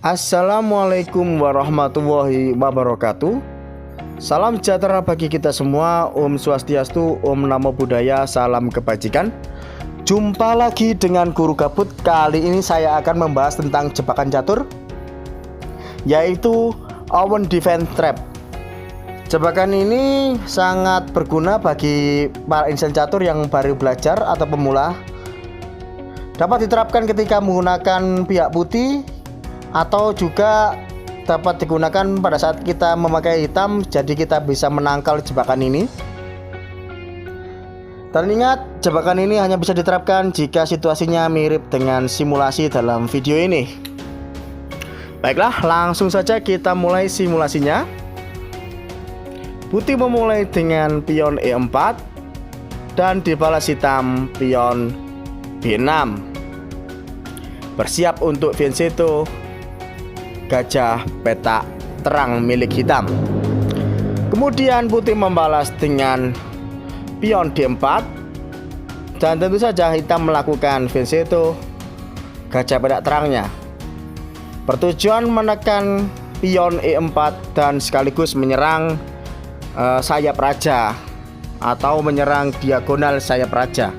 Assalamualaikum warahmatullahi wabarakatuh. Salam sejahtera bagi kita semua. Om Swastiastu, Om Namo Buddhaya, salam kebajikan. Jumpa lagi dengan Guru Gabut. Kali ini saya akan membahas tentang jebakan catur, yaitu Owen Defense Trap. Jebakan ini sangat berguna bagi para insan catur yang baru belajar atau pemula. Dapat diterapkan ketika menggunakan pihak putih, atau juga dapat digunakan pada saat kita memakai hitam. Jadi kita bisa menangkal jebakan ini. Dan ingat, jebakan ini hanya bisa diterapkan jika situasinya mirip dengan simulasi dalam video ini. Baiklah, langsung saja kita mulai simulasinya. Putih memulai dengan pion E4 dan dibalas hitam pion B6. Bersiap untuk fianchetto gajah petak terang milik hitam. Kemudian putih membalas dengan pion D4, dan tentu saja hitam melakukan fianchetto gajah petak terangnya. Bertujuan menekan pion E4 dan sekaligus menyerang sayap raja atau menyerang diagonal sayap raja.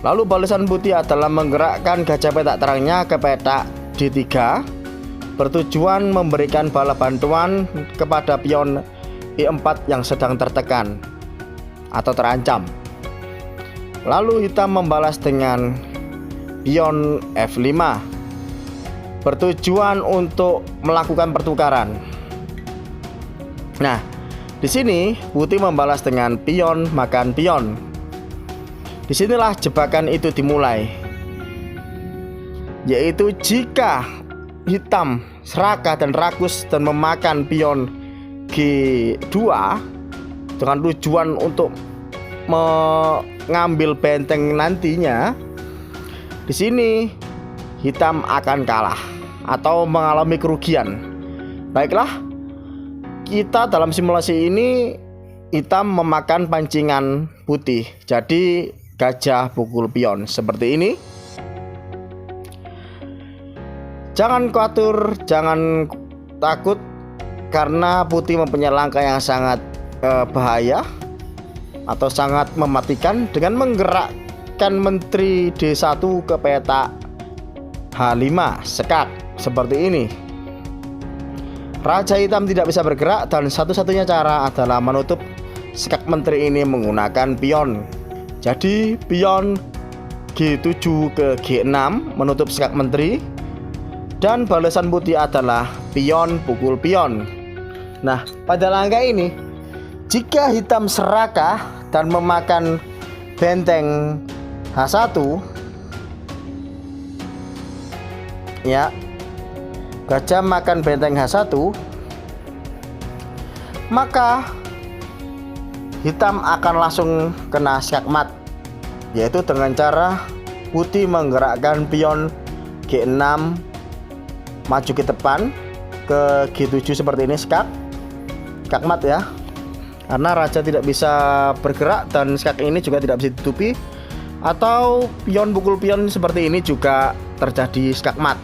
Lalu balasan putih adalah menggerakkan gajah petak terangnya ke petak D3, bertujuan memberikan bala bantuan kepada pion E4 yang sedang tertekan atau terancam. Lalu hitam membalas dengan pion F5, bertujuan untuk melakukan pertukaran. Nah, di sini putih membalas dengan pion makan pion. Disinilah jebakan itu dimulai, yaitu jika hitam serakah dan rakus dan memakan pion G2 dengan tujuan untuk mengambil benteng nantinya, di sini hitam akan kalah atau mengalami kerugian. Baiklah, kita dalam simulasi ini hitam memakan pancingan putih, jadi gajah pukul pion seperti ini. Jangan khawatir, jangan takut, karena putih mempunyai langkah yang sangat bahaya atau sangat mematikan dengan menggerakkan menteri D1 ke petak H5 sekak seperti ini. Raja hitam tidak bisa bergerak dan satu-satunya cara adalah menutup sekak menteri ini menggunakan pion. Jadi pion G7 ke G6 menutup sekak menteri, dan balasan putih adalah pion pukul pion. Nah, pada langkah ini, jika hitam serakah dan memakan benteng H1, ya, gajah makan benteng H1, maka hitam akan langsung kena skakmat, yaitu dengan cara putih menggerakkan pion G6 maju ke depan ke G7 seperti ini, skakmat ya, karena raja tidak bisa bergerak dan skak ini juga tidak bisa ditutupi, atau pion pukul pion seperti ini juga terjadi skakmat.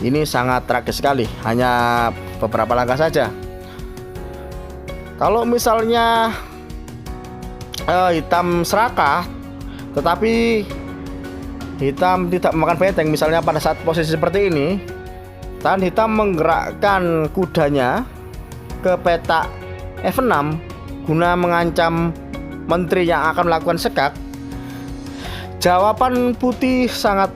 Ini sangat tragis sekali, hanya beberapa langkah saja. Kalau misalnya hitam serakah tetapi hitam tidak memakan benteng, misalnya pada saat posisi seperti ini, dan hitam menggerakkan kudanya ke petak F6 guna mengancam menteri yang akan melakukan sekak, jawaban putih sangat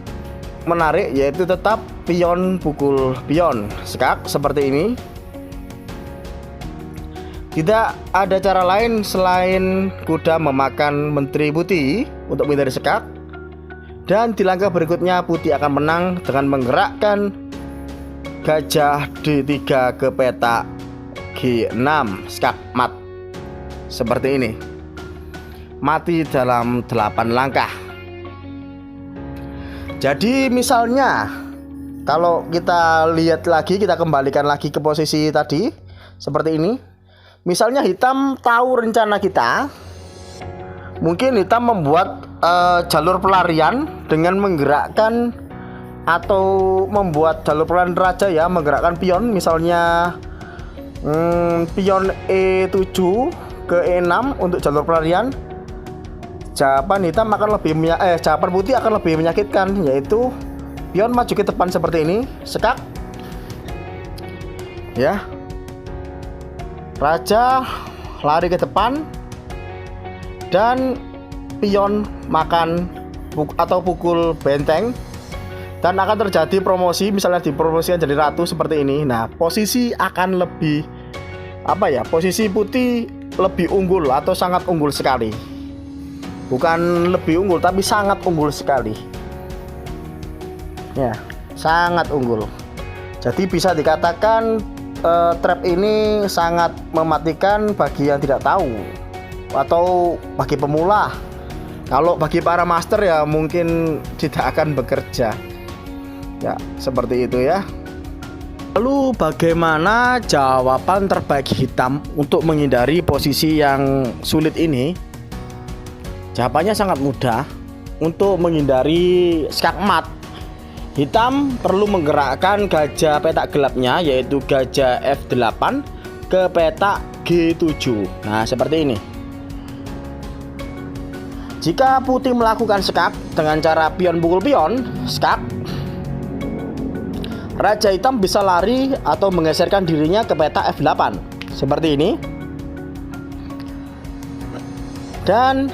menarik, yaitu tetap pion pukul pion sekak seperti ini. Tidak ada cara lain selain kuda memakan menteri putih untuk menghindari sekak. Dan di langkah berikutnya putih akan menang dengan menggerakkan gajah D3 ke petak G6 skak mat seperti ini. Mati dalam 8 langkah. Jadi misalnya kalau kita lihat lagi, kita kembalikan lagi ke posisi tadi seperti ini. Misalnya hitam tahu rencana kita, mungkin hitam membuat jalur pelarian dengan menggerakkan atau membuat jalur pelarian raja ya, menggerakkan pion, misalnya pion E7 ke E6 untuk jalur pelarian. Jawaban hitam akan lebih jawaban putih akan lebih menyakitkan, yaitu pion maju ke depan seperti ini, sekak ya, raja lari ke depan, dan pion makan atau pukul benteng, dan akan terjadi promosi, misalnya dipromosikan jadi ratu seperti ini. Nah, posisi akan lebih posisi putih lebih unggul atau sangat unggul sekali. Bukan lebih unggul, tapi sangat unggul sekali. Ya, sangat unggul. Jadi bisa dikatakan trap ini sangat mematikan bagi yang tidak tahu atau bagi pemula. Kalau bagi para master ya mungkin tidak akan bekerja. Ya, seperti itu ya. Lalu bagaimana jawaban terbaik hitam untuk menghindari posisi yang sulit ini? Jawabannya sangat mudah. Untuk menghindari skakmat, hitam perlu menggerakkan gajah petak gelapnya, yaitu gajah F8 ke petak G7. Nah, seperti ini. Jika putih melakukan skak dengan cara pion pukul pion, skak, raja hitam bisa lari atau menggeserkan dirinya ke petak F8 seperti ini. Dan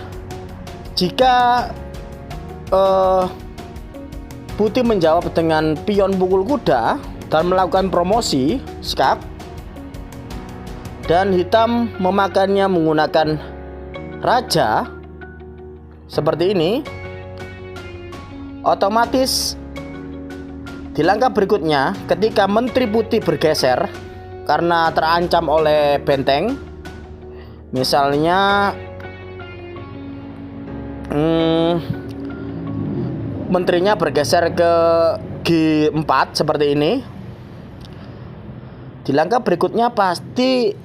jika putih menjawab dengan pion pukul kuda dan melakukan promosi skak, dan hitam memakannya menggunakan raja seperti ini, otomatis di langkah berikutnya ketika menteri putih bergeser karena terancam oleh benteng, misalnya menterinya bergeser ke G4 seperti ini, di langkah berikutnya pasti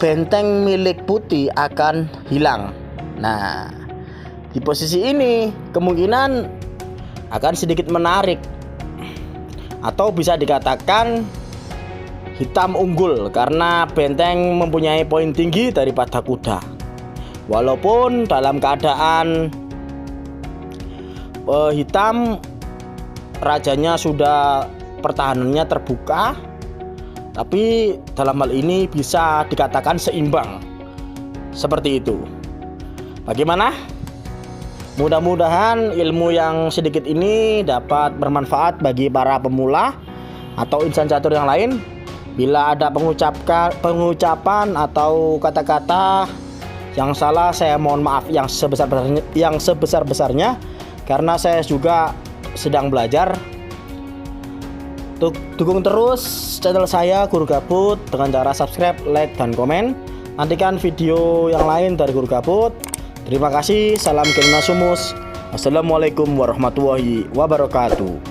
benteng milik putih akan hilang. Nah, di posisi ini kemungkinan akan sedikit menarik, atau bisa dikatakan hitam unggul karena benteng mempunyai poin tinggi daripada kuda. Walaupun dalam keadaan hitam rajanya sudah pertahanannya terbuka, tapi dalam hal ini bisa dikatakan seimbang. Seperti itu. Bagaimana? Mudah-mudahan ilmu yang sedikit ini dapat bermanfaat bagi para pemula atau insan catur yang lain. Bila ada pengucapan atau kata-kata yang salah, saya mohon maaf yang sebesar-besarnya karena saya juga sedang belajar. Dukung terus channel saya Guru Gabut dengan cara subscribe, like, dan komen. Nantikan video yang lain dari Guru Gabut. Terima kasih. Salam Kelinasumus. Assalamualaikum warahmatullahi wabarakatuh.